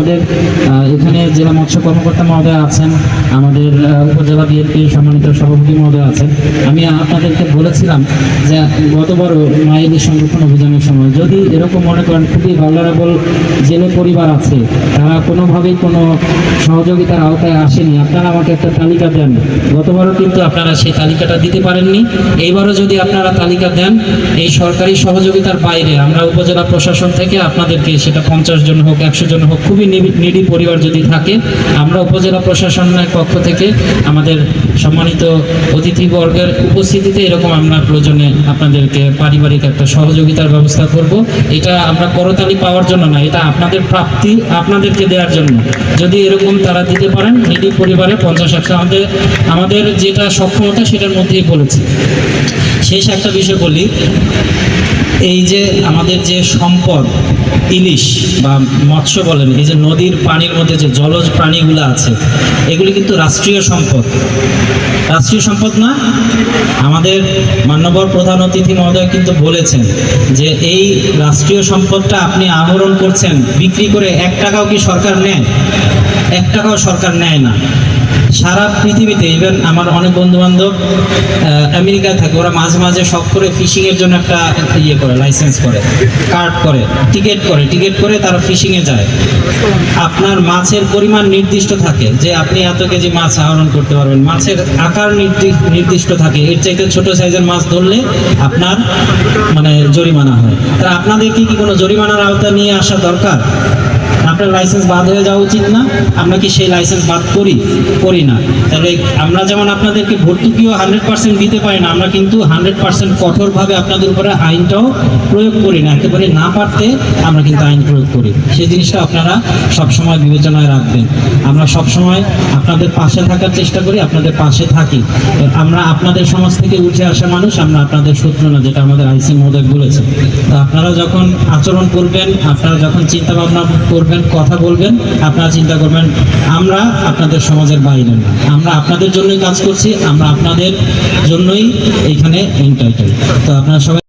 আমাদের এখানে জেলা মৎস্য কর্মকর্তা মহোদয় আছেন, আমাদের উপজেলা বিএনপির সম্মানিত সভাপতি মহোদয় আছেন। আমি আপনাদেরকে বলেছিলাম যে গতবারও মাইলি সংরক্ষণ অভিযানের সময় যদি এরকম মনে করেন খুবই ভালনারেবল জেলে পরিবার আছে, তারা কোনোভাবেই কোনো সহযোগিতার আওতায় আসেনি, আপনারা আমাকে একটা তালিকা দেন। গতবারও কিন্তু আপনারা সেই তালিকাটা দিতে পারেননি। এইবারও যদি আপনারা তালিকা দেন, এই সরকারি সহযোগিতার বাইরে আমরা উপজেলা প্রশাসন থেকে আপনাদেরকে, সেটা 50 জন হোক 100 জন হোক, খুবই নিডি পরিবার যদি থাকে, আমরা উপজেলা প্রশাসনের পক্ষ থেকে আমাদের সম্মানিত অতিথিবর্গের উপস্থিতিতে এরকম আমরা প্রয়োজনে আপনাদেরকে পারিবারিক একটা সহযোগিতার ব্যবস্থা করব। এটা আমরা করতালি পাওয়ার জন্য না, এটা আপনাদের প্রাপ্তি, আপনাদেরকে দেওয়ার জন্য। যদি এরকম তারা দিতে পারেন নিডি পরিবারে 50-100, আমাদের যেটা সক্ষমতা সেটার মধ্যেই বলেছি। শেষ একটা বিষয় বলি, এই যে আমাদের যে সম্পদ ইলিশ বা মৎস্য বলেন, এই যে নদীর পানির মধ্যে যে জলজ প্রাণীগুলো আছে, এগুলি কিন্তু রাষ্ট্রীয় সম্পদ। রাষ্ট্রীয় সম্পদ না? আমাদের মাননীয় প্রধান অতিথি মহোদয় কিন্তু বলেছেন যে এই রাষ্ট্রীয় সম্পদটা আপনি আহরণ করছেন বিক্রি করে, 1 টাকাও কি সরকার নেয়? 1 টাকাও সরকার নেয় না। সারা পৃথিবীতে, ইভেন আমার অনেক বন্ধুবান্ধব আমেরিকায় থাকে, ওরা মাঝে মাঝে শখ করে ফিশিংয়ের জন্য একটা ইয়ে করে, লাইসেন্স করে, কার্ড করে, টিকিট করে তারা ফিশিংয়ে যায়। আপনার মাছের পরিমাণ নির্দিষ্ট থাকে যে আপনি এত কেজি মাছ আহরণ করতে পারবেন, মাছের আকার নির্দিষ্ট থাকে, এর চাইতে ছোট সাইজের মাছ ধরলে আপনার মানে জরিমানা হয়। তারা আপনাদের কি কোনো জরিমানার আওতা নিয়ে আসা দরকার? আপনার লাইসেন্স বাদ হয়ে যাওয়া উচিত না? আমরা কি সেই লাইসেন্স বাদ করি না? তাহলে আমরা যেমন আপনাদেরকে ভর্তুকিও 100% দিতে পারি না, আমরা কিন্তু 100% কঠোরভাবে আপনাদের উপরে আইনটাও প্রয়োগ করি না। একেবারে না পারতে আমরা কিন্তু আইন প্রয়োগ করি। সেই জিনিসটা আপনারা সবসময় বিবেচনায় রাখবেন। আমরা সবসময় আপনাদের পাশে থাকার চেষ্টা করি, আপনাদের পাশে থাকি। আমরা আপনাদের সমাজ থেকে উঠে আসা মানুষ, আমরা আপনাদের শত্রু না, যেটা আমাদের আইসি মহোদয় বলেছে। তো আপনারা যখন আচরণ করবেন, আপনারা যখন চিন্তা ভাবনা করবেন, কথা বলবেন, আপনারা চিন্তা করবেন আমরা আপনাদের সমাজের বাইরে না, আমরা আপনাদের জন্যই কাজ করছি, আমরা আপনাদের জন্যই এইখানে এন্টাইটেল। তো আপনারা সবাই